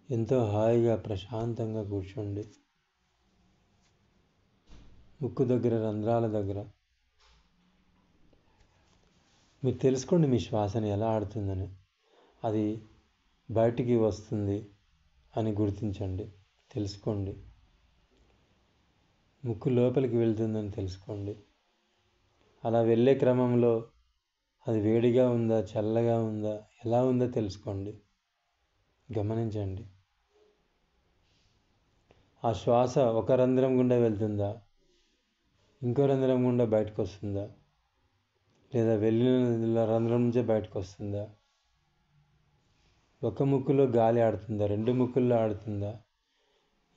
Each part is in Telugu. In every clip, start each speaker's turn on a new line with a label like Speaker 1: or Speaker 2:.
Speaker 1: ఎంతో హాయిగా ప్రశాంతంగా కూర్చోండి. ముక్కు దగ్గర, రంధ్రాల దగ్గర మీరు తెలుసుకోండి మీ శ్వాసని ఎలా ఆడుతుందని. అది బయటికి వస్తుంది అని గుర్తించండి, తెలుసుకోండి. ముక్కు లోపలికి వెళ్తుందని తెలుసుకోండి. అలా వెళ్ళే క్రమంలో అది వేడిగా ఉందా, చల్లగా ఉందా, ఎలా ఉందో తెలుసుకోండి, గమనించండి. ఆ శ్వాస ఒక రంధ్రం గుండా వెళ్తుందా, ఇంకో రంధ్రం గుండా బయటకు వస్తుందా, లేదా వెళ్ళిన రంధ్రం నుంచే బయటకు వస్తుందా, ఒక ముక్కులో గాలి ఆడుతుందా, రెండు ముక్కుల్లో ఆడుతుందా,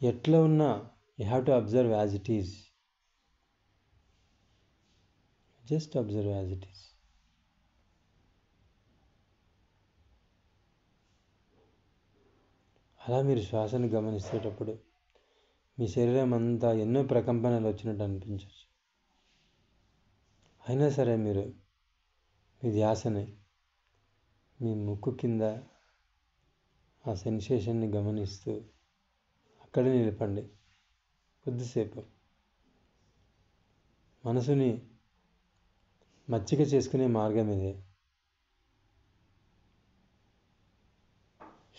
Speaker 1: ఎట్లా ఉన్నా you have to observe as it is. Just observe as it is. అలా మీరు శ్వాసను గమనిస్తేటప్పుడు మీ శరీరం అంతా ఎన్నో ప్రకంపనలు వచ్చినట్టు అనిపించవచ్చు. అయినా సరే మీరు మీ ధ్యాసని మీ ముక్కు కింద ఆ సెన్సేషన్ని గమనిస్తూ అక్కడే నిలపండి కొద్దిసేపు. మనసుని మచ్చిక చేసుకునే మార్గం ఇదే.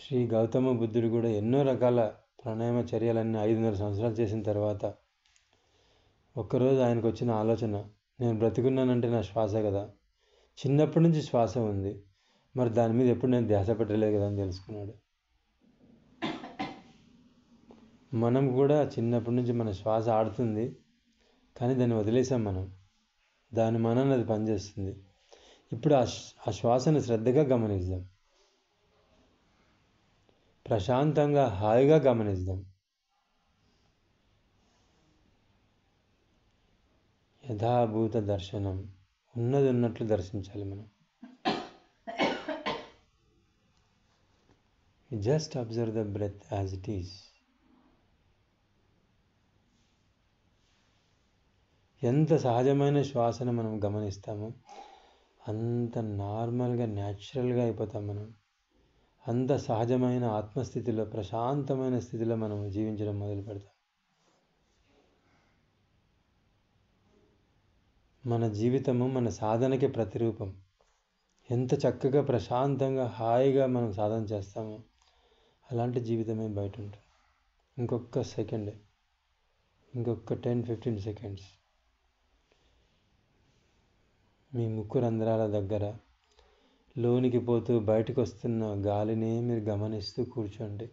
Speaker 1: శ్రీ గౌతమ బుద్ధుడు కూడా ఎన్నో రకాల ప్రాణాయామ చర్యలన్నీ 500 సంవత్సరాలు చేసిన తర్వాత ఒక్కరోజు ఆయనకు వచ్చిన ఆలోచన, నేను బ్రతికున్నానంటే నా శ్వాస కదా, చిన్నప్పటి నుంచి శ్వాస ఉంది, మరి దాని మీద ఎప్పుడు నేను ధ్యాస పెట్టలేదు కదా అని తెలుసుకున్నాడు. మనం కూడా చిన్నప్పటి నుంచి మన శ్వాస ఆడుతుంది, కానీ దాన్ని వదిలేసాం మనం. దాని మనని అది పనిచేస్తుంది. ఇప్పుడు ఆ శ్వాసను శ్రద్ధగా గమనిద్దాం, ప్రశాంతంగా హాయిగా గమనిద్దాం. యథాభూత దర్శనం, ఉన్నది ఉన్నట్లు దర్శించాలి మనం. Just observe the breath as it is. ఎంత సహజమైన శ్వాసను మనం గమనిస్తామో అంత నార్మల్గా, న్యాచురల్గా అయిపోతాం మనం. అంత సహజమైన ఆత్మస్థితిలో, ప్రశాంతమైన స్థితిలో మనం జీవించడం మొదలు పెడతాం. మన జీవితము మన సాధనకి ప్రతిరూపం. ఎంత చక్కగా ప్రశాంతంగా హాయిగా మనం సాధన చేస్తామో అలాంటి జీవితమే బయట ఉంటుంది. ఇంకొక సెకండ్, ఇంకొక 10-15 సెకండ్స్ మీ ముక్కు రంధ్రాల దగ్గర లోనికి పోతూ బయటకు వస్తున్న గాలిని మీరు గమనిస్తూ కూర్చోండి.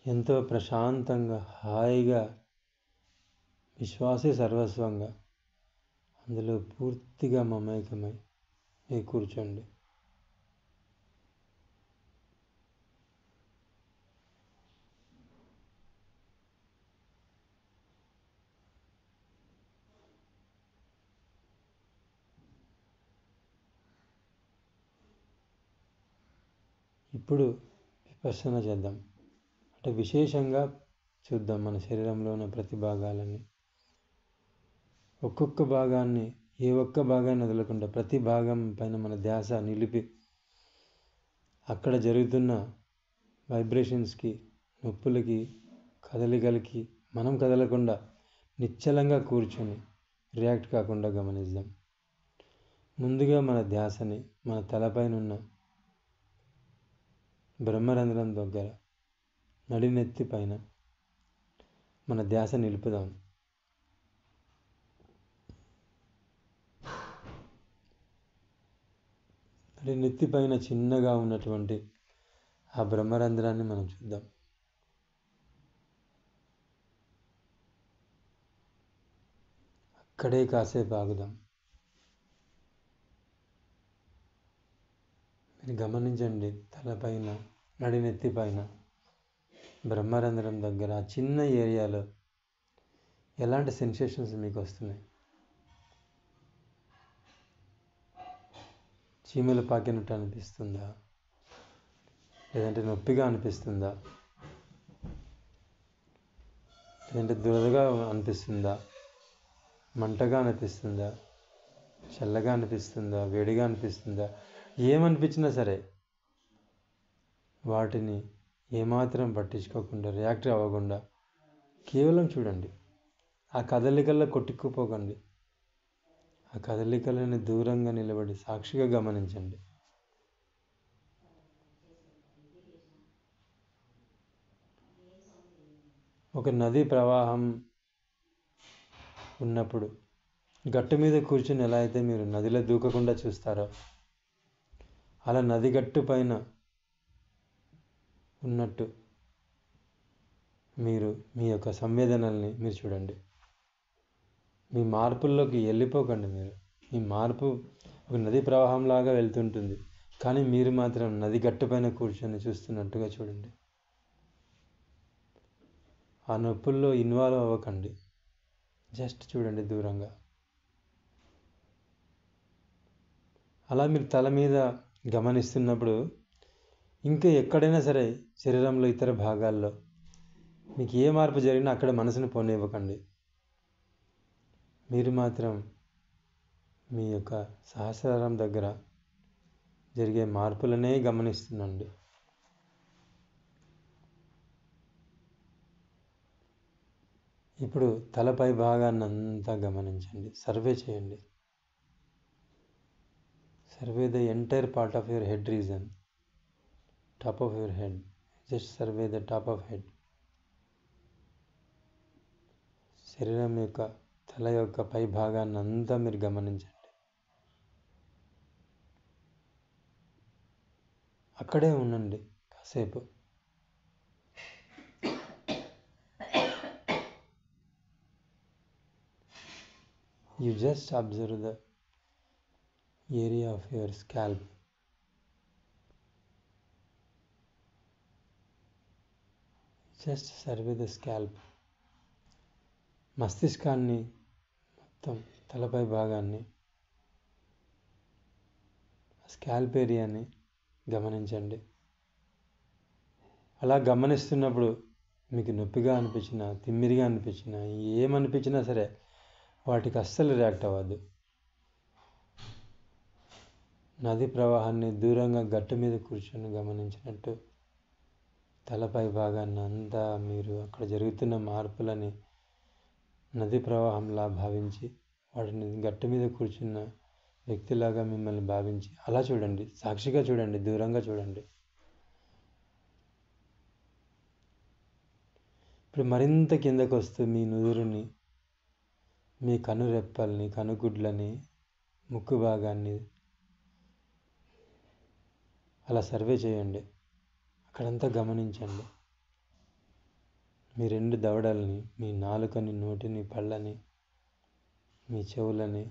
Speaker 1: ఎంతో ప్రశాంతంగా, హాయిగా, విశ్వాసే సర్వస్వంగా అందులో పూర్తిగా మమేకమై మీరు కూర్చోండి. ఇప్పుడు విపස්සన చేద్దాం. అంటే విశేషంగా చూద్దాం మన శరీరంలో ఉన్న ప్రతి భాగాలని. ఒక్కొక్క భాగాన్ని, ఏ ఒక్క భాగాన్ని వదలకుండా ప్రతి భాగం పైన మన ధ్యాస నిలిపి అక్కడ జరుగుతున్న వైబ్రేషన్స్కి, నొప్పులకి, కదలికలకి మనం కదలకుండా నిశ్చలంగా కూర్చొని రియాక్ట్ కాకుండా గమనిద్దాం. ముందుగా మన ధ్యాసని మన తలపైన ఉన్న బ్రహ్మరంధ్రం దగ్గర, నడినెత్తి పైన మన ధ్యాస నిలుపుదాం. నడినెత్తి పైన చిన్నగా ఉన్నటువంటి ఆ బ్రహ్మరంధ్రాన్ని మనం చూద్దాం. అక్కడే కాసేపు ఆగుదాం. మీరు గమనించండి, తలపైన, నడినెత్తి పైన బ్రహ్మరంధ్రం దగ్గర ఆ చిన్న ఏరియాలో ఎలాంటి సెన్సేషన్స్ మీకు వస్తున్నాయి? చీమలు పాకినట్టు అనిపిస్తుందా, లేదంటే నొప్పిగా అనిపిస్తుందా, లేదంటే దురదగా అనిపిస్తుందా, మంటగా అనిపిస్తుందా, చల్లగా అనిపిస్తుందా, వేడిగా అనిపిస్తుందా, ఏమనిపించినా సరే వాటిని ఏమాత్రం పట్టించుకోకుండా, రియాక్ట్ అవ్వకుండా కేవలం చూడండి. ఆ కదలికల్లో కొట్టుకుపోకండి. ఆ కదలికలను దూరంగా నిలబడి సాక్షిగా గమనించండి. ఒక నది ప్రవాహం ఉన్నప్పుడు గట్టు మీద కూర్చుని ఎలా అయితే మీరు నదిలో దూకకుండా చూస్తారో, అలా నది గట్టు పైన ఉన్నట్టు మీరు మీ యొక్క సంవేదనల్ని మీరు చూడండి. మీ మార్పుల్లోకి వెళ్ళిపోకండి. మీ మార్పు ఒక నది ప్రవాహంలాగా వెళ్తుంటుంది, కానీ మీరు మాత్రం నది గట్టుపైన కూర్చొని చూస్తున్నట్టుగా చూడండి. ఆ నొప్పుల్లో ఇన్వాల్వ్ అవ్వకండి, జస్ట్ చూడండి దూరంగా. అలా మీరు తల మీద గమనిస్తున్నప్పుడు ఇంకా ఎక్కడైనా సరే శరీరంలో ఇతర భాగాల్లో మీకు ఏ మార్పు జరిగినా అక్కడ మనసును పోనివ్వకండి. మీరు మాత్రం మీ యొక్క సహస్రారం దగ్గర జరిగే మార్పులనే గమనిస్తుండండి. ఇప్పుడు తలపై భాగాన్ని అంతా గమనించండి, సర్వే చేయండి. Survey the entire part of your head region, top of your head. Just survey the top of head. శరీరం యొక్క తల యొక్క పై భాగాన్ని అంతా మీరు గమనించండి. అక్కడే ఉండండి కాసేపు. You just observe the area of your scalp. Just survey the scalp. మస్తిష్కాన్ని మొత్తం, తలపై భాగాన్ని, స్కాల్ప్ ఏరియాని గమనించండి. అలా గమనిస్తున్నప్పుడు మీకు నొప్పిగా అనిపించినా, తిమ్మిరిగా అనిపించినా, ఏమనిపించినా సరే వాటికి అస్సలు రియాక్ట్ అవ్వద్దు. నది ప్రవాహాన్ని దూరంగా గట్టు మీద కూర్చొని గమనించినట్టు తలపై భాగాన్ని అంతా మీరు అక్కడ జరుగుతున్న మార్పులని నది ప్రవాహంలా భావించి, వాటిని గట్టు మీద కూర్చున్న వ్యక్తిలాగా మిమ్మల్ని భావించి అలా చూడండి. సాక్షిగా చూడండి, దూరంగా చూడండి. ఇప్పుడు మరింత కిందకు వస్తూ మీ నుదురుని, మీ కనురెప్పల్ని, కనుగుడ్లని, ముక్కు భాగాన్ని అలా సర్వే చేయండి. అక్కడంతా గమనించండి. మీ 2 దవడల్ని, మీ నాలుకని, నోటిని, పళ్ళని, మీ చెవులని,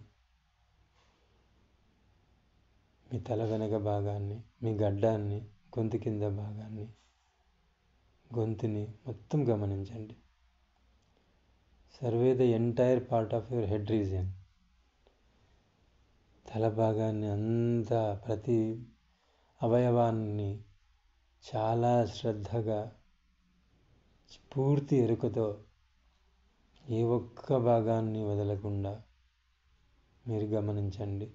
Speaker 1: మీ తల వెనక భాగాన్ని, మీ గడ్డాన్ని, గొంతు కింద భాగాన్ని, గొంతుని మొత్తం గమనించండి. Survey the entire part of your head region. తల భాగాన్ని అంతా, ప్రతి అవయవాన్ని చాలా శ్రద్ధగా, పూర్తి ఎరుకతో, ఏ ఒక్క భాగాన్ని వదలకుండా మీరు గమనించండి.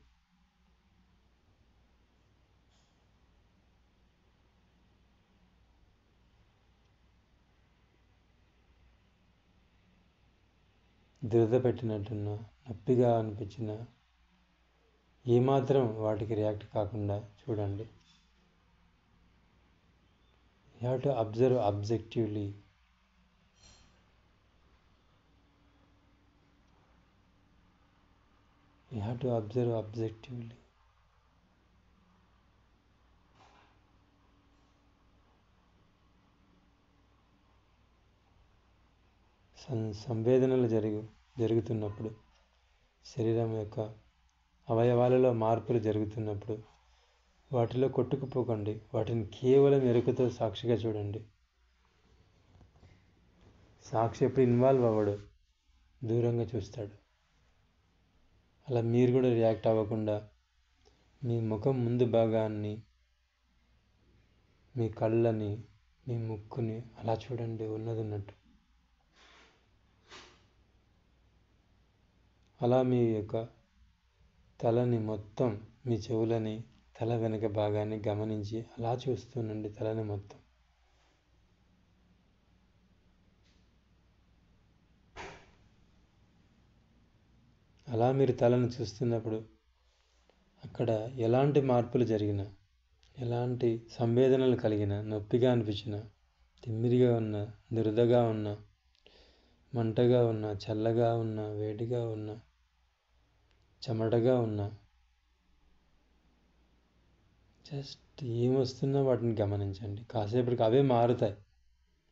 Speaker 1: దురద పెట్టినట్టున్నా, నొప్పిగా అనిపించిన ఏమాత్రం వాటికి రియాక్ట్ కాకుండా చూడండి. You have to observe objectively. You have to observe objectively. సంవేదనలు జరుగుతున్నప్పుడు, శరీరం యొక్క అవయవాలలో మార్పులు జరుగుతున్నప్పుడు వాటిలో కొట్టుకుపోకండి. వాటిని కేవలం ఎరుకతో సాక్షిగా చూడండి. సాక్షి ఎప్పుడు ఇన్వాల్వ్ అవ్వడు, దూరంగా చూస్తాడు. అలా మీరు కూడా రియాక్ట్ అవ్వకుండా మీ ముఖం ముందు భాగాన్ని, మీ కళ్ళని, మీ ముక్కుని అలా చూడండి, ఉన్నది ఉన్నట్టు. అలా మీ యొక్క తలని మొత్తం, మీ చెవులని, తల వెనుక భాగాన్ని గమనించి అలా చూస్తుండండి తలని మొత్తం. అలా మీరు తలను చూస్తున్నప్పుడు అక్కడ ఎలాంటి మార్పులు జరిగినా, ఎలాంటి సంవేదనలు కలిగినా, నొప్పిగా అనిపించినా, తిమ్మిరిగా ఉన్నా, దురదగా ఉన్నా, మంటగా ఉన్నా, చల్లగా ఉన్నా, వేడిగా ఉన్నా, చెమటగా ఉన్నా, జస్ట్ ఏమొస్తున్నా వాటిని గమనించండి. కాసేపటికి అవే మారుతాయి.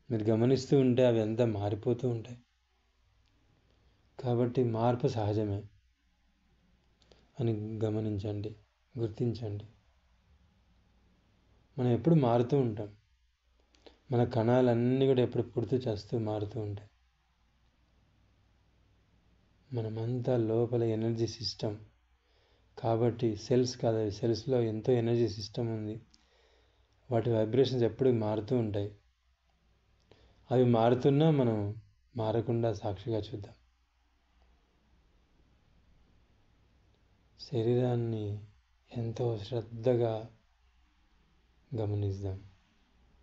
Speaker 1: మీరు గమనిస్తూ ఉంటే అవి అంతా మారిపోతూ ఉంటాయి. కాబట్టి మార్పు సహజమే అని గమనించండి, గుర్తించండి. మనం ఎప్పుడు మారుతూ ఉంటాం. మన కణాలన్నీ కూడా ఎప్పుడు పుడుతూ చేస్తూ మారుతూ ఉంటాయి. మనమంతా లోపల ఎనర్జీ సిస్టమ్ కాబట్టి సెల్స్ కాదు, సెల్స్లో ఎంతో ఎనర్జీ సిస్టమ్ ఉంది. వాటి వైబ్రేషన్స్ ఎప్పుడు మారుతూ ఉంటాయి. అవి మారుతున్నా మనం మారకుండా సాక్షిగా చూద్దాం. శరీరాన్ని ఎంతో శ్రద్ధగా గమనిద్దాం.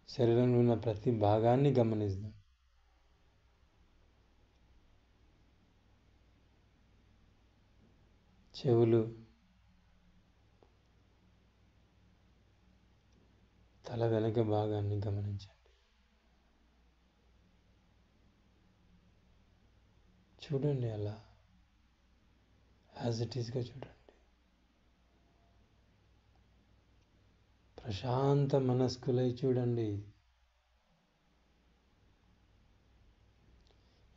Speaker 1: శరీరంలో ఉన్న ప్రతి భాగాన్ని గమనిద్దాం. చెవులు, తల వెనక భాగాన్ని గమనించండి. చూడండి, అలా యాజ్ ఇట్ ఈస్గా చూడండి. ప్రశాంత మనస్కులై చూడండి.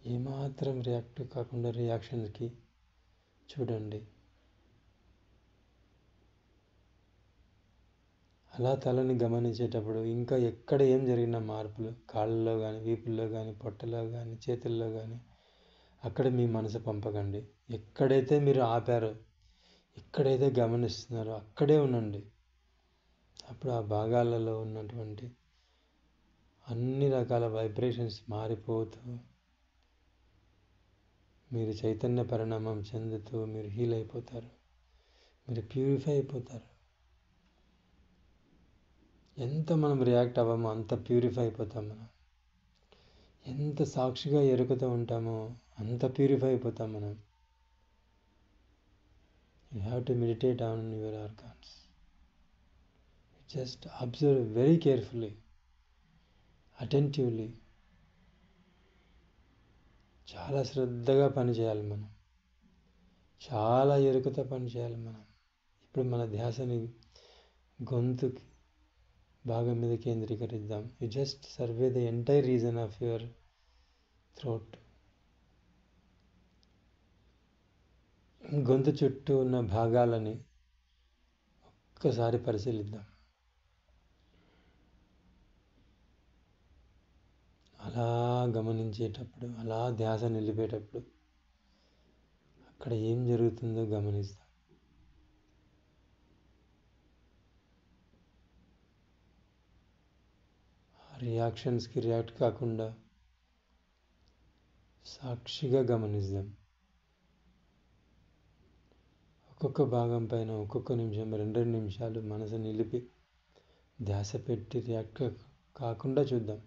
Speaker 1: ఏమాత్రం రియాక్ట్ కాకుండా రియాక్షన్స్కి చూడండి. అలా తలని గమనించేటప్పుడు ఇంకా ఎక్కడ ఏం జరిగిన మార్పులు, కాళ్ళలో కానీ, వీపుల్లో కానీ, పొట్టలో కానీ, చేతుల్లో కానీ, అక్కడ మీ మనసు పంపకండి. ఎక్కడైతే మీరు ఆపారో, ఎక్కడైతే గమనిస్తున్నారో అక్కడే ఉండండి. అప్పుడు ఆ భాగాలలో ఉన్నటువంటి అన్ని రకాల వైబ్రేషన్స్ మారిపోతూ, మీరు చైతన్య పరిణామం చెందుతూ మీరు హీల్ అయిపోతారు. మీరు ప్యూరిఫై అయిపోతారు. ఎంత మనం రియాక్ట్ అవ్వమో అంత ప్యూరిఫై అయిపోతాం మనం. ఎంత సాక్షిగా ఎరుకుతూ ఉంటామో అంత ప్యూరిఫై అయిపోతాం మనం. You have to meditate on your organs. Just observe very carefully, attentively. చాలా శ్రద్ధగా పనిచేయాలి మనం. చాలా ఎరుకతో పనిచేయాలి మనం. ఇప్పుడు మన ధ్యాసని గొంతుకి భాగం మీద కేంద్రీకరిద్దాం. You just survey the entire region of your throat. గొంతు చుట్టూ ఉన్న భాగాలని ఒక్కసారి పరిశీలిద్దాం. అలా గమనించేటప్పుడు, అలా ధ్యాస నిలిపేటప్పుడు అక్కడ ఏం జరుగుతుందో గమనిస్తాం. రియాక్షన్స్కి రియాక్ట్ కాకుండా సాక్షిగా గమనిద్దాం. ఒక్కొక్క భాగం పైన ఒక్కొక్క నిమిషం, 2 నిమిషాలు మనసు నిలిపి ధ్యాస పెట్టి రియాక్ట్ కాకుండా చూద్దాం.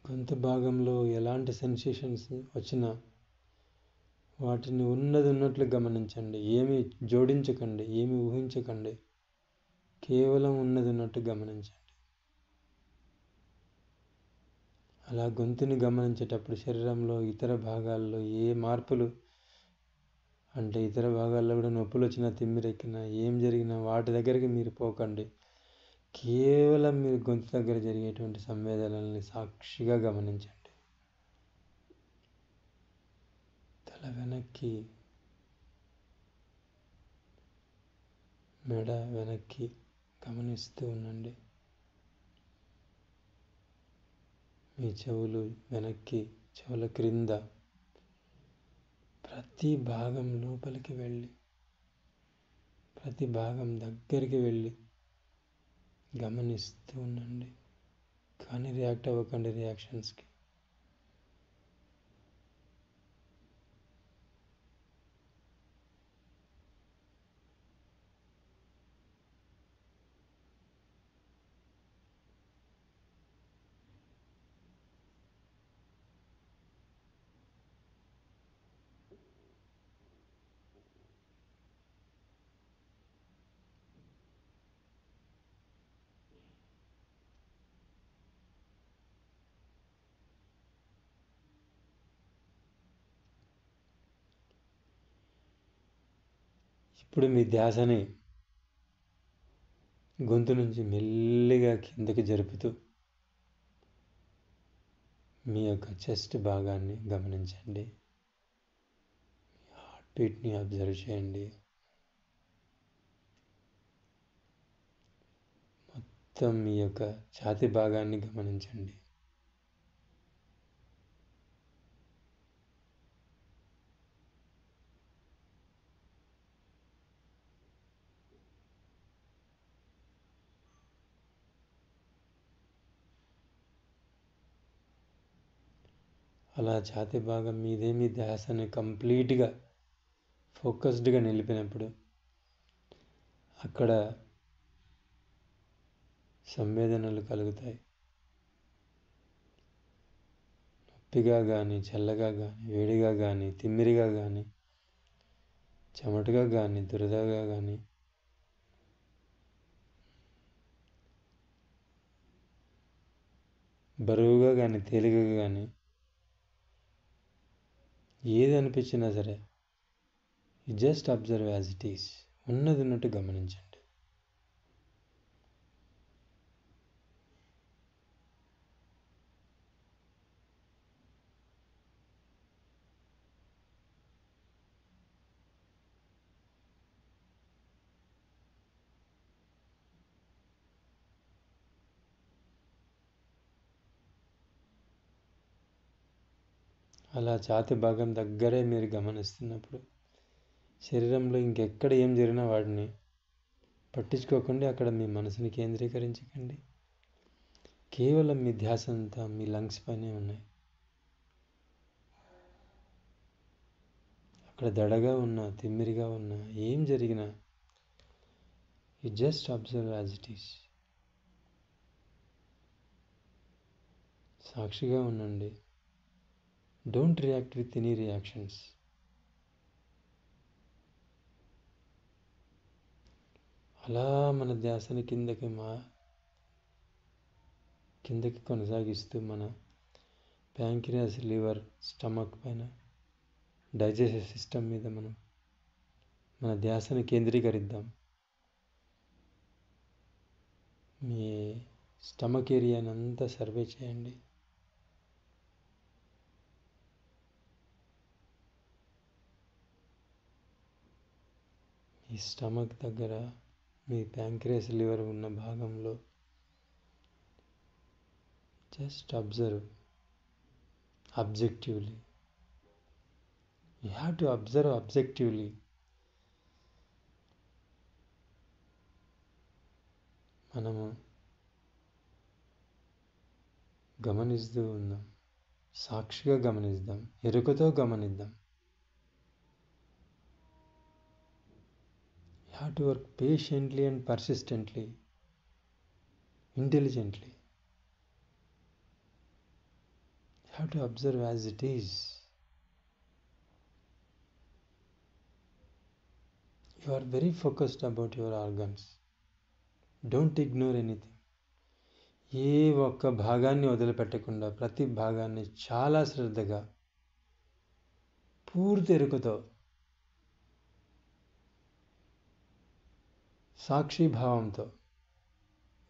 Speaker 1: గొంతు భాగంలో ఎలాంటి సెన్సేషన్స్ వచ్చినా వాటిని ఉన్నది ఉన్నట్లు గమనించండి. ఏమి జోడించకండి, ఏమి ఊహించకండి. కేవలం ఉన్నది ఉన్నట్టు గమనించండి. అలా గొంతుని గమనించేటప్పుడు శరీరంలో ఇతర భాగాల్లో ఏ మార్పులు, అంటే ఇతర భాగాల్లో కూడా నొప్పులు వచ్చినా, తిమ్మిరెక్కినా, ఏం జరిగినా వాటి దగ్గరికి మీరు పోకండి. కేవలం మీరు గొంతు దగ్గర జరిగేటువంటి సంవేదనల్ని సాక్షిగా గమనించండి. తల వెనక్కి, మెడ వెనక్కి గమనిస్తూ ఉండండి. మీ చెవులు వెనక్కి, చెవుల క్రింద, ప్రతి భాగం లోపలికి వెళ్ళి, ప్రతి భాగం దగ్గరికి వెళ్ళి గమనిస్తూ ఉండండి. కానీ రియాక్ట్ అవ్వకండి రియాక్షన్స్కి. ఇప్పుడు మీ ధ్యాసని గొంతు నుంచి మెల్లిగా కిందకి జరుపుతూ మీ యొక్క చెస్ట్ భాగాన్ని గమనించండి. హార్ట్ బీట్ని అబ్జర్వ్ చేయండి. మొత్తం మీ యొక్క ఛాతీ భాగాన్ని గమనించండి. అలా ఛాతీ భాగం మీదే మీ ధ్యాసని కంప్లీట్గా ఫోకస్డ్గా నిలిపినప్పుడు అక్కడ సంవేదనలు కలుగుతాయి. నొప్పిగా కానీ, చల్లగా కానీ, వేడిగా కానీ, తిమ్మిరిగా కానీ, చెమటగా కానీ, దురదగా కానీ, బరువుగా కానీ, తేలికగా కానీ, ఏది అనిపించినా సరే just observe as it is. ఉన్నది ఉన్నట్టు గమనించండి. అలా ఛాతీ భాగం దగ్గరే మీరు గమనిస్తున్నప్పుడు శరీరంలో ఇంకెక్కడ ఏం జరిగినా వాటిని పట్టించుకోకండి. అక్కడ మీ మనసుని కేంద్రీకరించకండి. కేవలం మీ ధ్యాస అంతా మీ లంగ్స్ పైనే ఉన్నాయి. అక్కడ దడగా ఉన్నా, తిమ్మిరిగా ఉన్నా, ఏం జరిగినా you just observe as it is. సాక్షిగా ఉండండి. Don't react with any reactions. అలా మన ధ్యాసని కిందకి కొనసాగిస్తూ మన ప్యాంక్రియాస్, లివర్, స్టమక్ పైన, డైజెస్టివ్ సిస్టమ్ మీద మన ధ్యాసని కేంద్రీకరిద్దాం. మీ స్టమక్ ఏరియాని అంతా సర్వే చేయండి. మీ స్టమక్ దగ్గర మీ ప్యాంక్రియాస్, లివర్ ఉన్న భాగంలో just observe objectively. You have to observe objectively. మనము గమనిస్తూ ఉందాం. సాక్షిగా గమనిద్దాం. ఎరుకతో గమనిద్దాం. You have to work patiently and persistently, intelligently. You have to observe as it is. You are very focused about your organs. Don't ignore anything. ఏ ఒక్క భాగాన్ని వదిలిపెట్టకుండా ప్రతి భాగాన్ని చాలా శ్రద్ధగా, పూర్తి ఎరుకతో, సాక్షిభావంతో,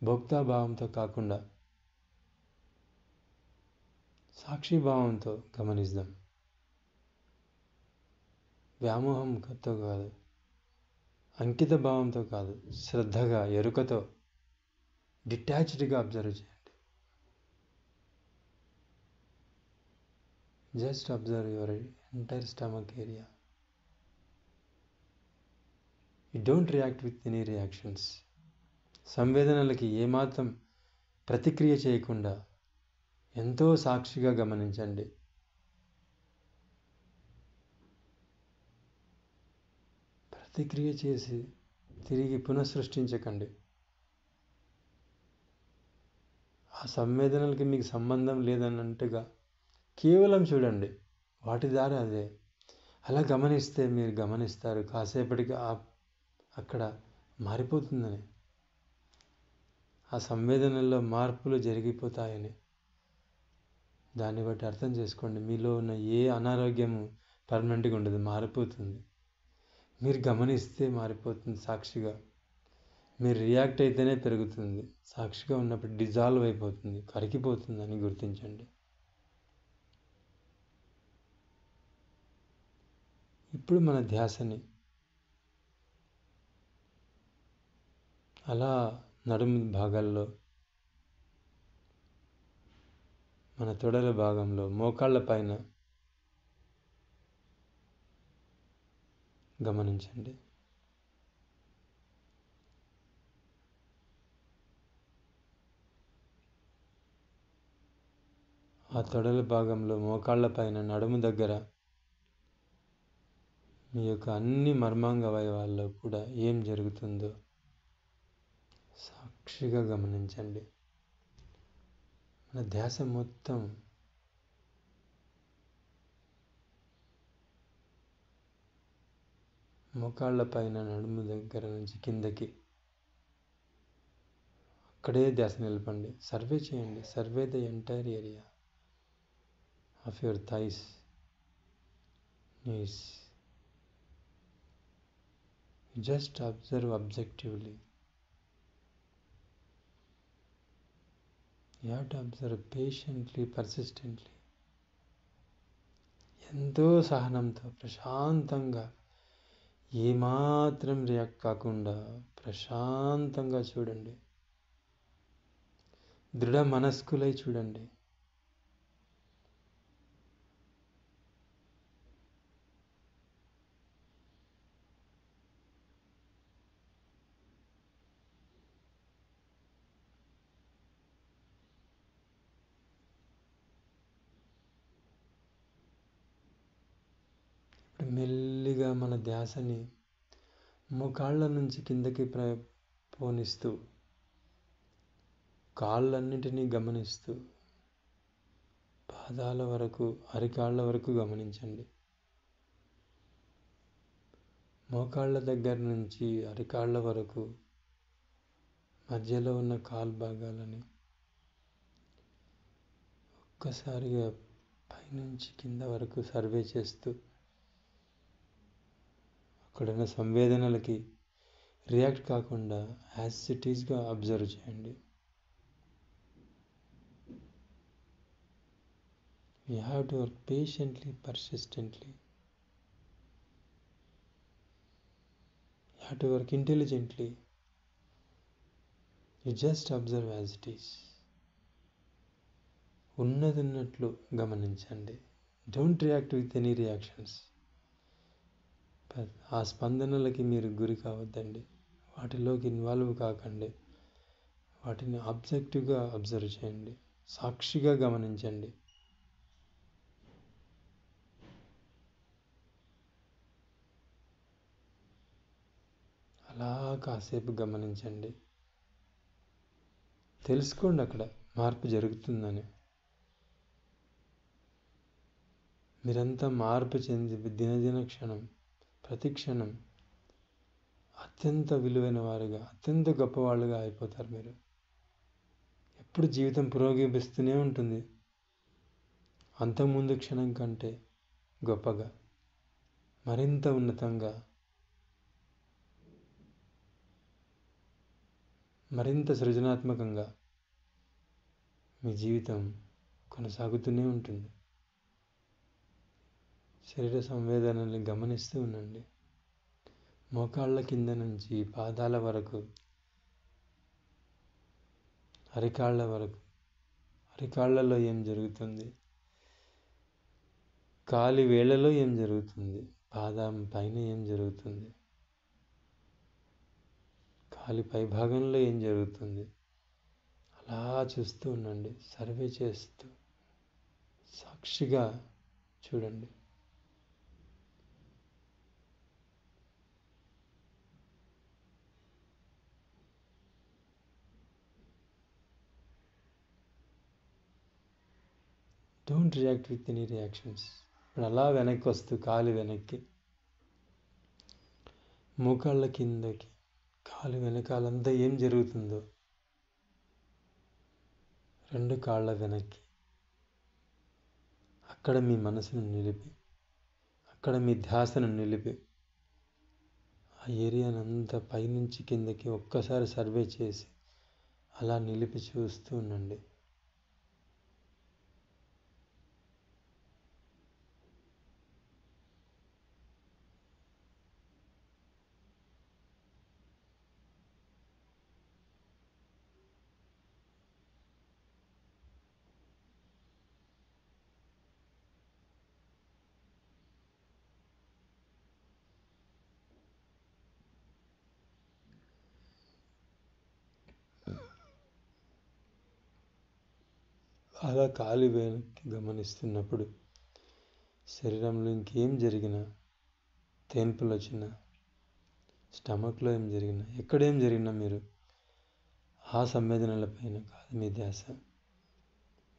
Speaker 1: భోక్తాభావంతో కాకుండా సాక్షిభావంతో గమనిద్దాం. వ్యామోహంతో కాదు, అంకిత భావంతో కాదు, శ్రద్ధగా, ఎరుకతో, డిటాచ్డ్గా అబ్జర్వ్ చేయండి. Just observe your entire stomach area. You don't react with any reactions. సంవేదనలకి ఏమాత్రం ప్రతిక్రియ చేయకుండా ఎంతో సాక్షిగా గమనించండి. ప్రతిక్రియ చేసి తిరిగి పునఃసృష్టించకండి. ఆ సంవేదనలకి మీకు సంబంధం లేదన్నట్టుగా కేవలం చూడండి, వాటి ద్వారా అదే. అలా గమనిస్తే మీరు గమనిస్తారు కాసేపటికి అక్కడ మారిపోతుందని, ఆ సంవేదనల్లో మార్పులు జరిగిపోతాయని. దాన్ని బట్టి అర్థం చేసుకోండి, మీలో ఉన్న ఏ అనారోగ్యము పర్మనెంట్గా ఉండదు, మారిపోతుంది. మీరు గమనిస్తే మారిపోతుంది సాక్షిగా. మీరు రియాక్ట్ అయితేనే పెరుగుతుంది, సాక్షిగా ఉన్నప్పుడు డిజాల్వ్ అయిపోతుంది, కరిగిపోతుంది అని గుర్తించండి. ఇప్పుడు మన ధ్యాసని అలా నడుము భాగాల్లో, మన తొడల భాగంలో, మోకాళ్ళ పైన గమనించండి. ఆ తొడల భాగంలో, మోకాళ్ళ పైన, నడుము దగ్గర మీ యొక్క అన్ని మర్మాంగ అవయవాల్లో కూడా ఏం జరుగుతుందో సాక్షిగా గమనించండి. మన ధ్యాస మొత్తం మోకాళ్ళ పైన, నడుము దగ్గర నుంచి కిందకి, అక్కడే ధ్యాస నిలపండి. సర్వే చేయండి. Survey the entire area of your thighs, knees. Just observe objectively. You have to observe patiently, persistently. ఎంతో సహనంతో, ప్రశాంతంగా, ఏమాత్రం రియాక్ట్ కాకుండా ప్రశాంతంగా చూడండి. దృఢ మనస్కులై చూడండి. ఇప్పుడు మెల్లిగా మన ధ్యాసని మోకాళ్ళ నుంచి కిందకి పోనిస్తూ, కాళ్ళన్నిటినీ గమనిస్తూ, పాదాల వరకు, అరికాళ్ళ వరకు గమనించండి. మోకాళ్ళ దగ్గర నుంచి అరికాళ్ళ వరకు, మధ్యలో ఉన్న కాలు భాగాలని ఒక్కసారిగా పైనుంచి కింద వరకు సర్వే చేస్తూ, అక్కడున్న సంవేదనలకి రియాక్ట్ కాకుండా యాజ్ ఇట్ ఈస్గా అబ్జర్వ్ చేయండి. You have to work patiently, persistently. You have to work intelligently. You just observe as it is. ఉన్నదిన్నట్లు గమనించండి. Don't react with any reactions. ఆ స్పందనలకి మీరు గురి కావద్దండి, వాటిలోకి ఇన్వాల్వ్ కాకండి. వాటిని ఆబ్జెక్టివ్గా అబ్జర్వ్ చేయండి, సాక్షిగా గమనించండి. అలా కాసేపు గమనించండి. తెలుసుకోండి అక్కడ మార్పు జరుగుతుందని. మీరంతా మార్పు చెంది దినదిన క్షణం, ప్రతి క్షణం అత్యంత విలువైన వారుగా, అత్యంత గొప్పవాళ్ళుగా అయిపోతారు. మీరు ఎప్పుడు జీవితం పురోగమిస్తూనే ఉంటుంది, అంతకుముందు క్షణం కంటే గొప్పగా, మరింత ఉన్నతంగా, మరింత సృజనాత్మకంగా మీ జీవితం కొనసాగుతూనే ఉంటుంది. శరీర సంవేదనల్ని గమనిస్తూ ఉండండి. మోకాళ్ళ కింద నుంచి పాదాల వరకు, అరికాళ్ళ వరకు, అరికాళ్ళలో ఏం జరుగుతుంది, కాలి వేళ్ళలో ఏం జరుగుతుంది, పాదం పైన ఏం జరుగుతుంది, కాలి పై భాగంలో ఏం జరుగుతుంది అలా చూస్తూ ఉండండి. సర్వే చేస్తూ సాక్షిగా చూడండి. Don't react with any reactions. ఇప్పుడు అలా వెనక్కి వస్తూ కాలు వెనక్కి, మోకాళ్ళ కిందకి, కాలు వెనకాలంతా ఏం జరుగుతుందో, 2 కాళ్ళ వెనక్కి, అక్కడ మీ మనసును నిలిపి, అక్కడ మీ ధ్యాసను నిలిపి, ఆ ఏరియానంతా పైనుంచి కిందకి ఒక్కసారి సర్వే చేసి అలా నిలిపి చూస్తూ ఉండండి. అలా కాలు వెనక్కి గమనిస్తున్నప్పుడు శరీరంలో ఇంకేం జరిగినా, తేన్పులు వచ్చినా, స్టమక్లో ఏం జరిగినా, ఎక్కడేం జరిగినా మీరు ఆ సంవేదనల పైన కాదు మీ ధ్యాస.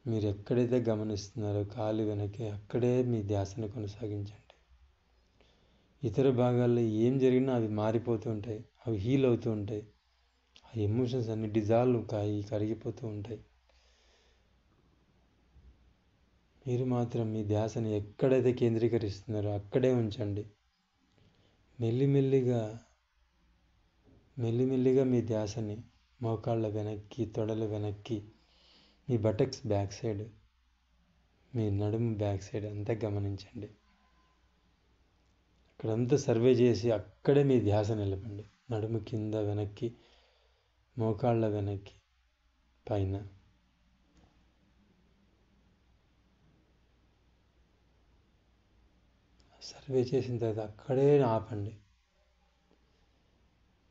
Speaker 1: మీరు ఎక్కడైతే గమనిస్తున్నారో కాలు వెనక్కి, అక్కడే మీ ధ్యాసను కొనసాగించండి. ఇతర భాగాల్లో ఏం జరిగినా అవి మారిపోతూ ఉంటాయి, అవి హీల్ అవుతూ ఉంటాయి. ఆ ఎమోషన్స్ అన్ని డిజాల్వ్ కరిగిపోతూ ఉంటాయి. మీరు మాత్రం మీ ధ్యాసను ఎక్కడైతే కేంద్రీకరిస్తున్నారో అక్కడే ఉంచండి. మెల్లిమెల్లిగా మీ ధ్యాసని మోకాళ్ళ వెనక్కి, తొడల వెనక్కి, మీ బటక్స్ బ్యాక్ సైడ్, మీ నడుము బ్యాక్ సైడ్ అంతా గమనించండి. అక్కడంతా సర్వే చేసి అక్కడే మీ ధ్యాస నిలపండి. నడుము కింద వెనక్కి, మోకాళ్ళ వెనక్కి, పైన. సర్వే చేసిన తర్వాత అక్కడే ఆపండి.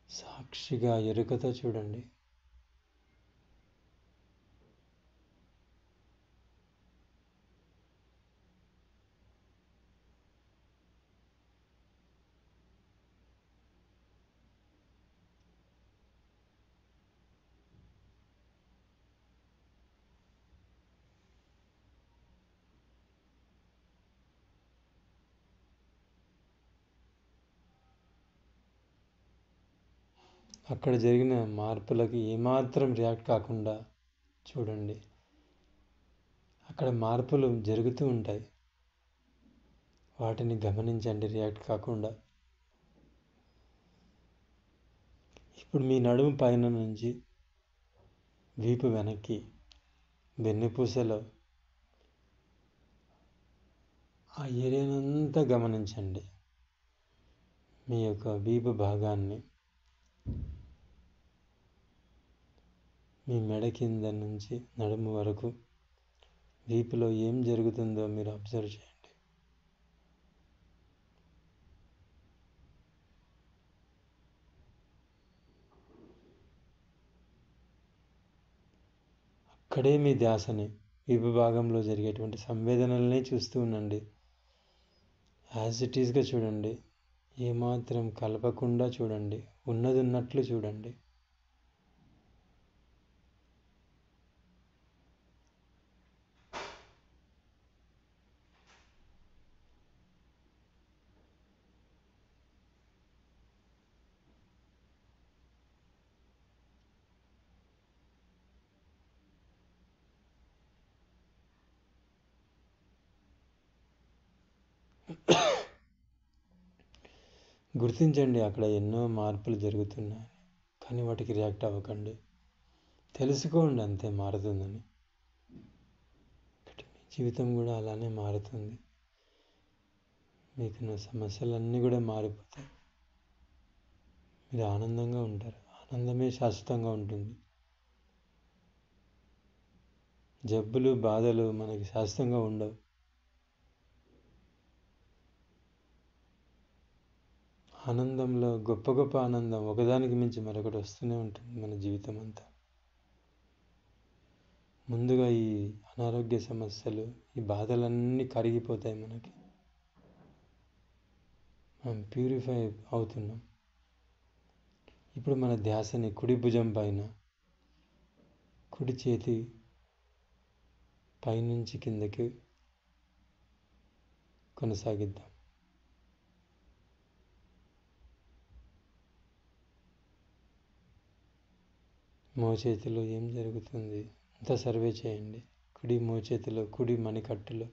Speaker 1: సాక్షిగా ఎరుకతో చూడండి. అక్కడ జరిగిన మార్పులకి ఏమాత్రం రియాక్ట్ కాకుండా చూడండి. అక్కడ మార్పులు జరుగుతూ ఉంటాయి, వాటిని గమనించండి రియాక్ట్ కాకుండా. ఇప్పుడు మీ నడుము పైన నుంచి వీపు వెనక్కి, వెన్నుపూసలో ఆ ఏరియానంతా గమనించండి. మీ యొక్క వీపు భాగాన్ని, మీ మెడ కింద నుంచి నడుము వరకు వీపులో ఏం జరుగుతుందో మీరు అబ్జర్వ్ చేయండి. అక్కడే మీ ధ్యాసని వీపు భాగంలో జరిగేటువంటి సంవేదనలనే చూస్తూ ఉండండి. యాజ్ ఇట్ ఈస్గా చూడండి. ఏమాత్రం కలపకుండా చూడండి. ఉన్నది ఉన్నట్లు చూడండి. గుర్తించండి అక్కడ ఎన్నో మార్పులు జరుగుతున్నాయని, కానీ వాటికి రియాక్ట్ అవ్వకండి. తెలుసుకోండి అంతే, మారుతుందని. మీ జీవితం కూడా అలానే మారుతుంది. మీకున్న సమస్యలన్నీ కూడా మారిపోతాయి. మీరు ఆనందంగా ఉంటారు. ఆనందమే శాశ్వతంగా ఉంటుంది. జబ్బులు, బాధలు మనకి శాశ్వతంగా ఉండవు. ఆనందంలో గొప్ప గొప్ప ఆనందం ఒకదానికి మించి మరొకటి వస్తూనే ఉంటుంది మన జీవితం అంతా. ముందుగా ఈ అనారోగ్య సమస్యలు, ఈ బాధలన్నీ కరిగిపోతాయి మనకి. మనం ప్యూరిఫై అవుతున్నాం. ఇప్పుడు మన ధ్యాసని కుడి భుజం పైన, కుడి చేతి పైనుంచి కిందకి కొనసాగిద్దాం. మోచేతిలో ఏం జరుగుతుంది అంతా సర్వే చేయండి. కుడి మోచేతిలో, కుడి మణికట్టులో,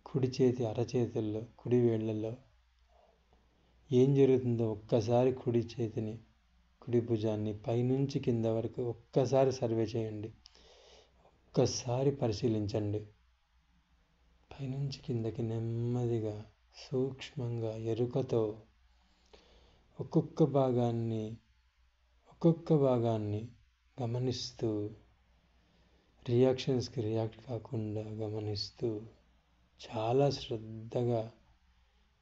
Speaker 1: కుడి చేతి అరచేతుల్లో, కుడి వేళ్లలో ఏం జరుగుతుందో ఒక్కసారి కుడి చేతిని, కుడి భుజాన్ని పైనుంచి కింద వరకు ఒక్కసారి సర్వే చేయండి. ఒక్కసారి పరిశీలించండి. పైనుంచి కిందకి నెమ్మదిగా, సూక్ష్మంగా, ఎరుకతో ఒక్కొక్క భాగాన్ని గమనిస్తూ, రియాక్షన్స్కి రియాక్ట్ కాకుండా గమనిస్తూ చాలా శ్రద్ధగా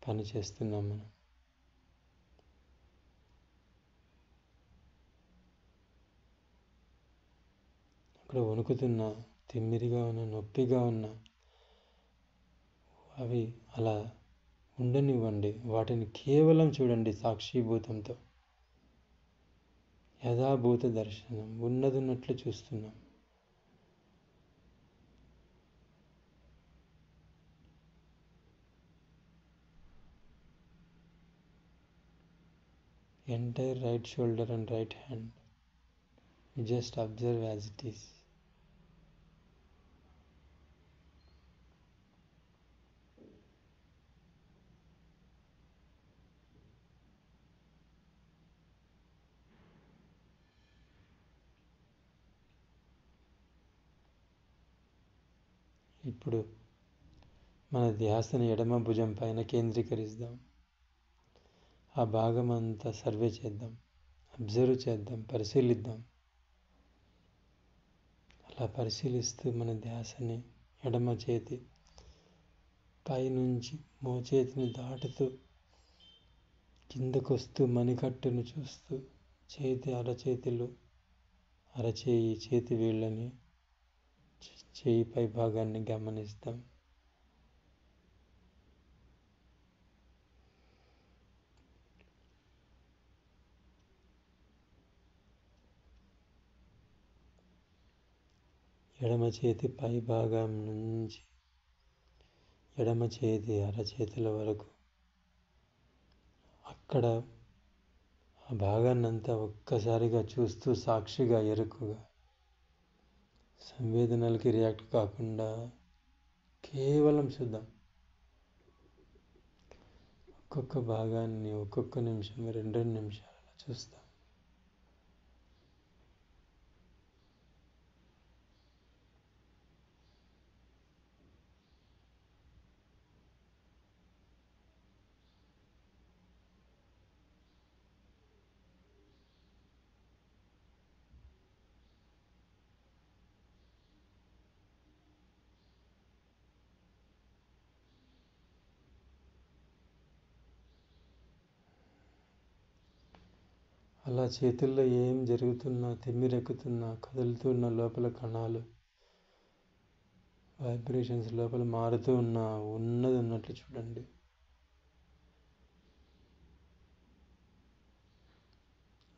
Speaker 1: పనిచేస్తున్నాం మనం. అక్కడ వణుకుతున్నా, తిమ్మిరిగా ఉన్న, నొప్పిగా ఉన్నా అవి అలా ఉండనివ్వండి. వాటిని కేవలం చూడండి సాక్షిభూతంతో. యథాభూత దర్శనం, ఉన్నదున్నట్లు చూస్తున్నాం. Entire right shoulder and right hand. You just observe as it is. ఇప్పుడు మన ధ్యాసని ఎడమ భుజం పైన కేంద్రీకరిద్దాం. ఆ భాగం అంతా సర్వే చేద్దాం, అబ్జర్వ్ చేద్దాం, పరిశీలిద్దాం. అలా పరిశీలిస్తూ మన ధ్యాసని ఎడమ చేతి పైనుంచి మోచేతిని దాటుతూ కిందకొస్తూ మణికట్టును చూస్తూ, చేతి అరచేతిలో, అరచేయి చేతి వేళ్ళని, చేయి పై భాగాన్ని గమనిస్తాం. ఎడమ చేతి పై భాగం నుంచి ఎడమ చేతి అరచేతుల వరకు అక్కడ ఆ భాగాన్నంతా ఒక్కసారిగా చూస్తూ, సాక్షిగా, ఎరుకుగా, సంవేదనలకి రియాక్ట్ కాకుండా కేవలం చూద్దాం. ఒక్కొక్క భాగాన్ని ఒక్కొక్క నిమిషం, 2 నిమిషాలు చూస్తాం. అలా చేతుల్లో ఏం జరుగుతున్నా, తిమ్మిరెక్కుతున్నా, కదులుతున్న లోపల కణాలు, వైబ్రేషన్స్ లోపల మారుతూ ఉన్నా, ఉన్నది ఉన్నట్లు చూడండి.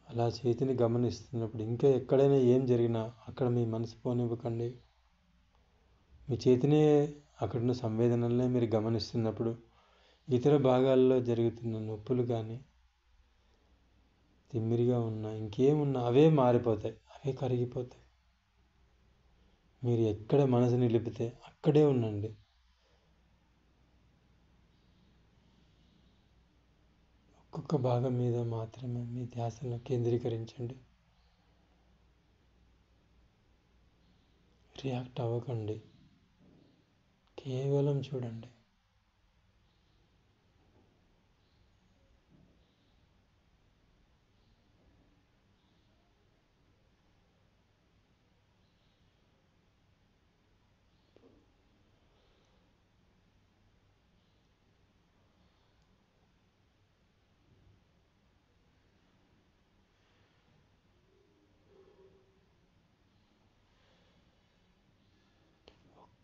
Speaker 1: అలా చేతిని గమనిస్తున్నప్పుడు ఇంకా ఎక్కడైనా ఏం జరిగినా అక్కడ మీ మనసు పోనివ్వకండి. మీ చేతినే, అక్కడున్న సంవేదనలనే మీరు గమనిస్తున్నప్పుడు ఇతర భాగాల్లో జరుగుతున్న నొప్పులు కానీ, తిమ్మిరిగా ఉన్నా, ఇంకేమున్నా అవే మారిపోతాయి, అవే కరిగిపోతాయి. మీరు ఎక్కడ మనసు నిలిపితే అక్కడే ఉండండి. ఒక్కొక్క భాగం మీద మాత్రమే మీ ధ్యాసను కేంద్రీకరించండి. రియాక్ట్ అవ్వకండి, కేవలం చూడండి.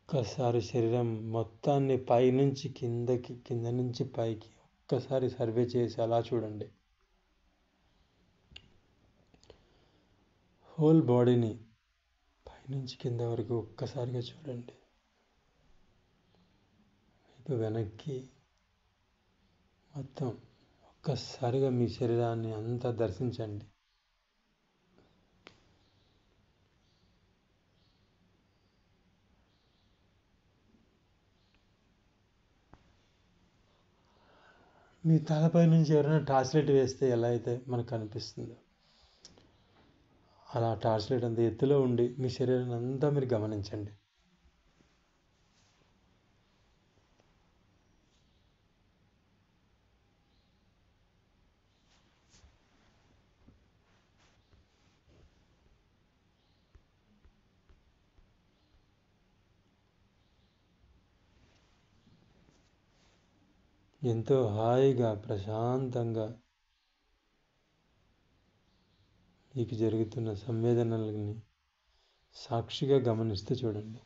Speaker 1: ఒక్కసారి శరీరం మొత్తాన్ని పైనుంచి కిందకి, కింద నుంచి పైకి ఒక్కసారి సర్వే చేసి అలా చూడండి. హోల్ బాడీని పైనుంచి కింద వరకు ఒక్కసారిగా చూడండి. మీకు వెనక్కి మొత్తం ఒక్కసారిగా మీ శరీరాన్ని అంతా దర్శించండి. మీ తలపై నుంచి ఎవరైనా టార్చ్ లైట్ వేస్తే ఎలా అయితే మనకు కనిపిస్తుందో అలా టార్చ్ లైట్ అంత ఎత్తులో ఉండి మీ శరీరాన్ని అంతా మీరు గమనించండి. ఎంతో హాయిగా ప్రశాంతంగా మీకు జరుగుతున్న సంవేదనలని సాక్షిగా గమనిస్తూ చూడండి.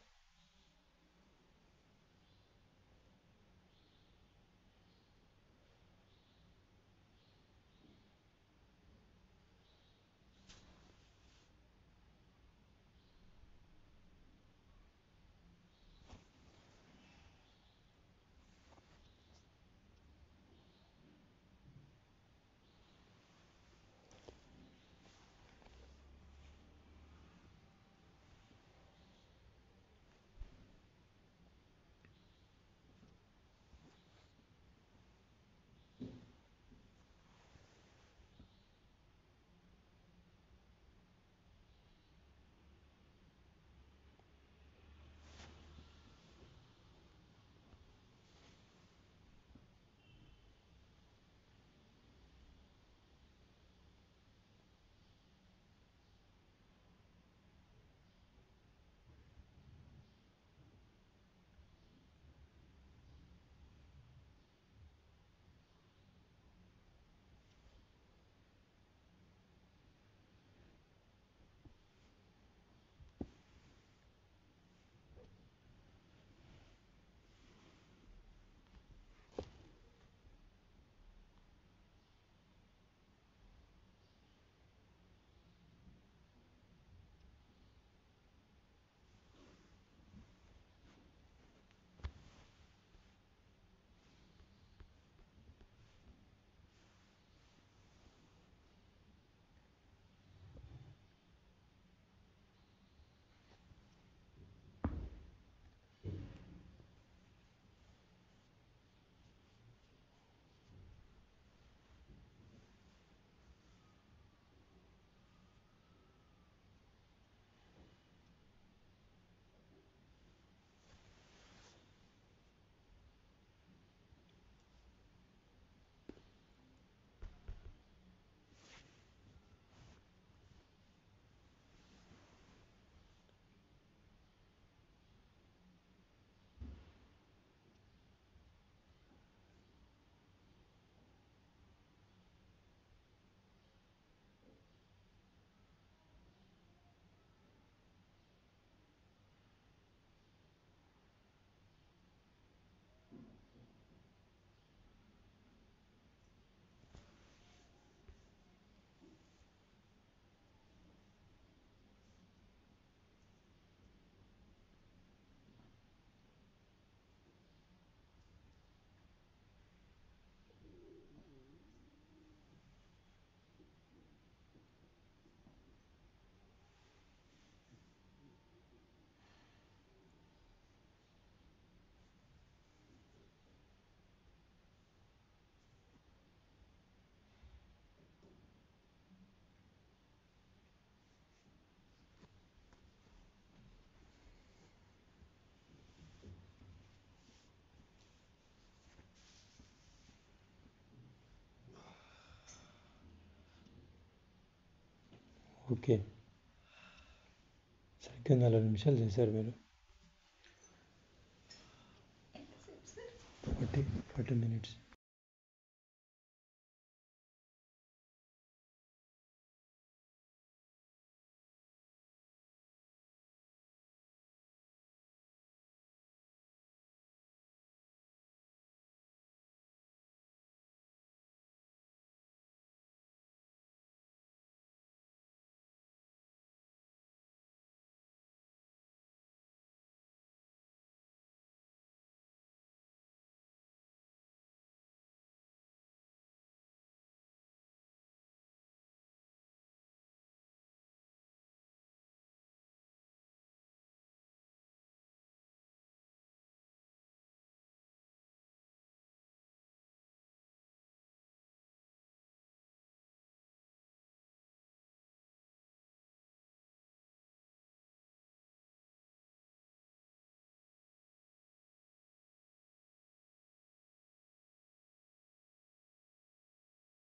Speaker 1: ఓకే, సరిగ్గా 40 నిమిషాలు చేశారు మీరు. 40 minutes.